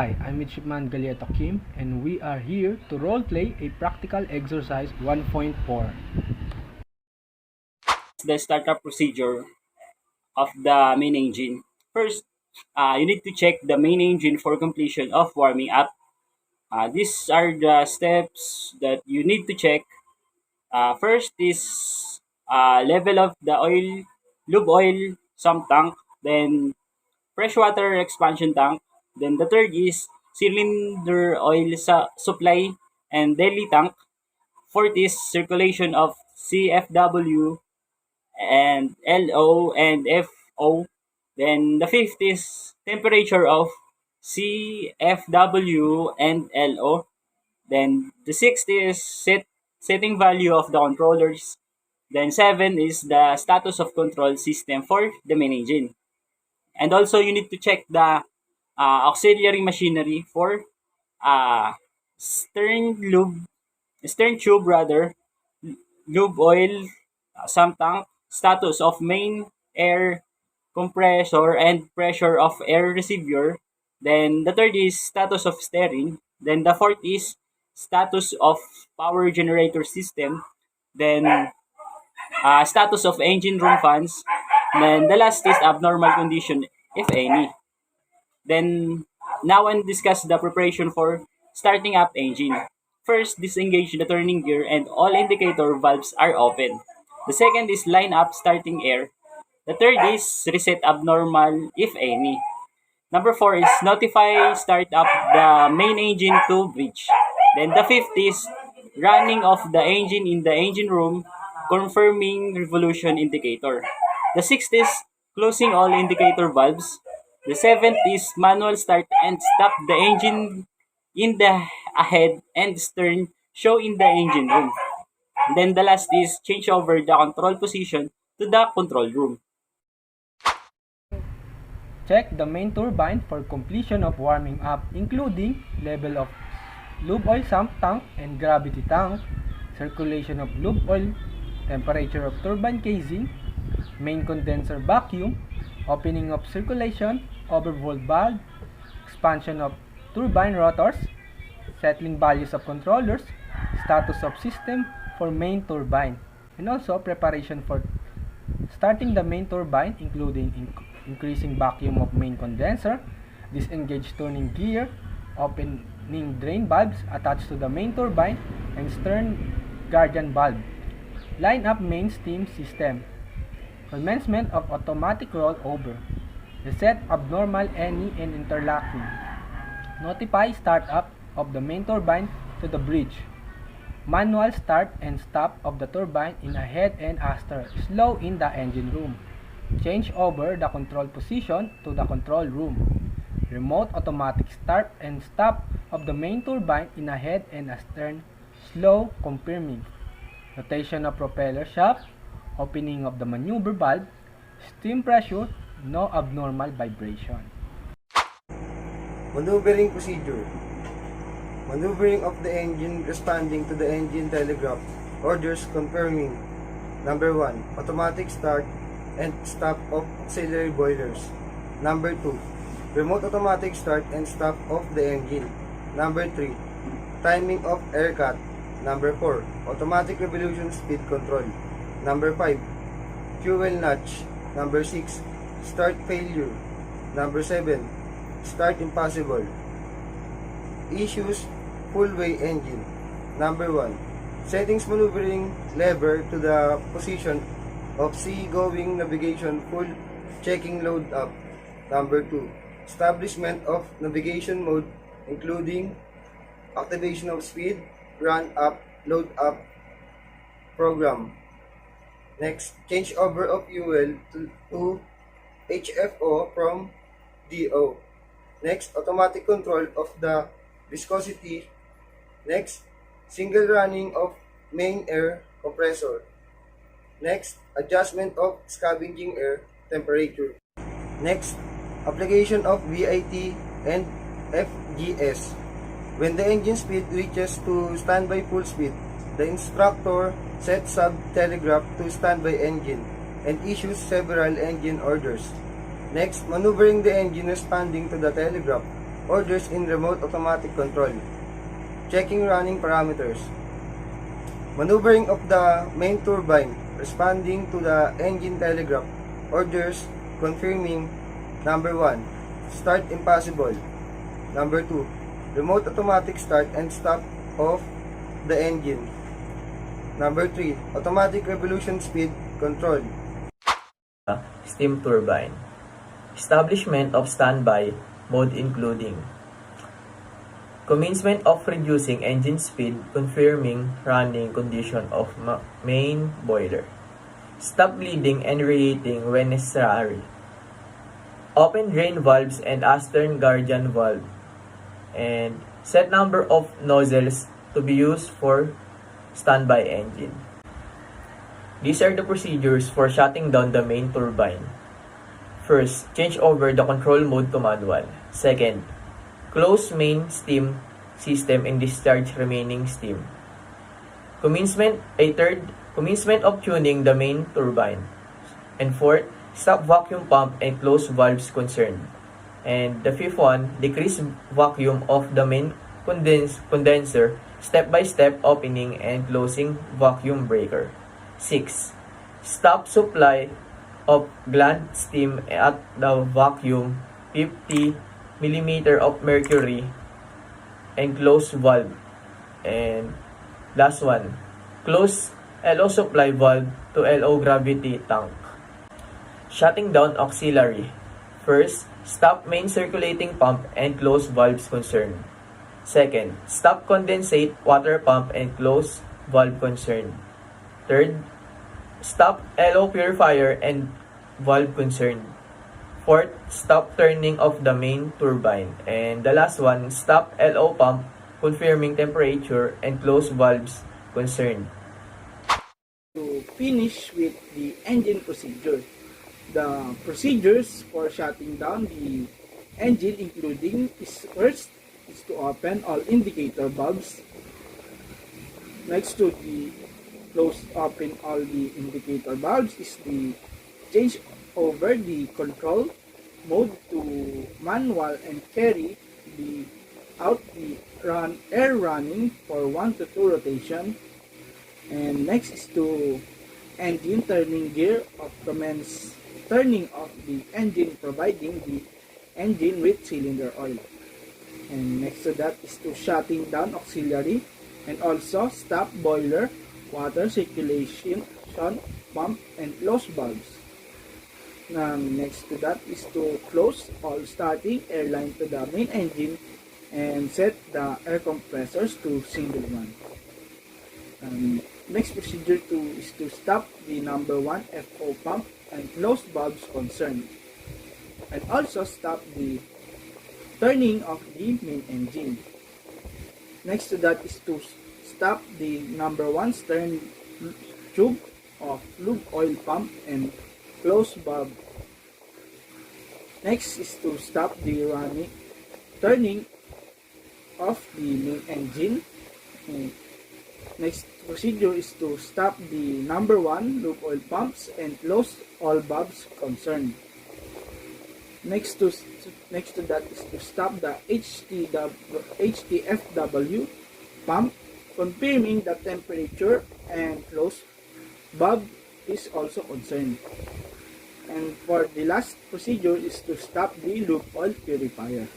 Hi, I'm Midshipman Galieto Kim, and we are here to roleplay a practical exercise 1.4. The startup procedure of the main engine. First, you need to check the main engine for completion of warming up. These are the steps that you need to check. First is level of the oil, lube oil sump tank, then freshwater expansion tank. Then the third is cylinder oil supply and daily tank. Fourth is circulation of CFW and LO and FO. Then the fifth is temperature of CFW and LO. Then the sixth is setting value of the controllers. Then seven is the status of control system for the main engine. And also you need to check the auxiliary machinery for uh, stern lube, stern tube rather, lube oil, sump tank, status of main air compressor and pressure of air receiver. Then the third is status of steering. Then the fourth is status of power generator system. Then status of engine room fans. Then the last is abnormal condition, if any. Then now and discuss the preparation for starting up engine. First, disengage the turning gear and all indicator valves are open. The second is line up starting air. The third is reset abnormal, if any. Number four is notify start up the main engine to bridge. Then the fifth is running of the engine in the engine room, confirming revolution indicator. The sixth is closing all indicator valves. The seventh is manual start and stop the engine in the ahead and stern show in the engine room. Then the last is change over the control position to the control room. Check the main turbine for completion of warming up, including level of lube oil sump tank and gravity tank, circulation of lube oil, temperature of turbine casing, main condenser vacuum, opening of circulation, overvolve valve, expansion of turbine rotors, settling values of controllers, status of system for main turbine, and also preparation for starting the main turbine, including increasing vacuum of main condenser, disengage turning gear, opening drain valves attached to the main turbine, and stern guardian valve. Line up main steam system. Commencement of automatic rollover. Reset abnormal any and interlocking. Notify startup of the main turbine to the bridge. Manual start and stop of the turbine in ahead and aster. Slow in the engine room. Change over the control position to the control room. Remote automatic start and stop of the main turbine in ahead and astern. Slow confirming. Rotation of propeller shaft. Opening of the maneuver valve. Steam pressure. No abnormal vibration. Maneuvering procedure. Maneuvering of the engine responding to the engine telegraph orders confirming. Number 1. Automatic start and stop of auxiliary boilers. Number 2. Remote automatic start and stop of the engine. Number 3. Timing of air cut. Number 4. Automatic revolution speed control. Number 5. Fuel notch. Number 6. Start failure. Number 7. Start impossible. Issues full way engine. Number 1. Settings maneuvering lever to the position of sea-going navigation full checking load up. Number 2. Establishment of navigation mode including activation of speed, run up, load up program. Next, change over of fuel to HFO from DO. Next, automatic control of the viscosity. Next, single running of main air compressor. Next, adjustment of scavenging air temperature. Next, application of VIT and FGS. When the engine speed reaches to standby full speed, the instructor sets sub-telegraph to standby engine and issues several engine orders. Next, maneuvering the engine responding to the telegraph orders in remote automatic control. Checking running parameters. Maneuvering of the main turbine, responding to the engine telegraph orders, confirming number 1, start impossible. Number 2, remote automatic start and stop of the engine. Number 3, automatic revolution speed control. Steam turbine. Establishment of standby mode including commencement of reducing engine speed, confirming running condition of main boiler. Stop bleeding and reheating when necessary. Open drain valves and astern guardian valve. And set number of nozzles to be used for standby engine. These are the procedures for shutting down the main turbine. First, change over the control mode to manual. Second, close main steam system and discharge remaining steam. Commencement of tuning the main turbine. And fourth, stop vacuum pump and close valves concerned. And the fifth one, decrease vacuum of the main condenser, step-by-step opening and closing vacuum breaker. 6. Stop supply of gland steam at the vacuum 50 mm of mercury and close valve. And last one, close LO supply valve to LO gravity tank. Shutting down auxiliary. First, stop main circulating pump and close valves concerned. Second, stop condensate water pump and close valve concerned. Third, stop LO purifier and valve concerned. Fourth, stop turning of the main turbine. And the last one, stop LO pump, confirming temperature and close valves concerned. To finish with the engine procedure. The procedures for shutting down the engine including is first is to open all indicator valves. Next to the open all the indicator valves is the change over the control mode to manual and carry the air running for 1 to 2 rotation. And next is to engine turning gear of commence turning off the engine, providing the engine with cylinder oil. And next to that is to shutting down auxiliary and also stop boiler, water circulation, pump and close valves. Next to that is to close all starting airline to the main engine and set the air compressors to single one. Next procedure is to stop the number 1 FO pump and close valves concerned, and also stop the turning of the main engine. Next to that is to stop the number 1 stern tube of lube oil pump and close valve. Next is to stop the turning of the main engine. Next procedure is to stop the number 1 lube oil pumps and close all valves concerned. Next to that is to stop the HTFW pump, confirming the temperature and close valve is also concerned. And for the last procedure is to stop the lube oil purifier.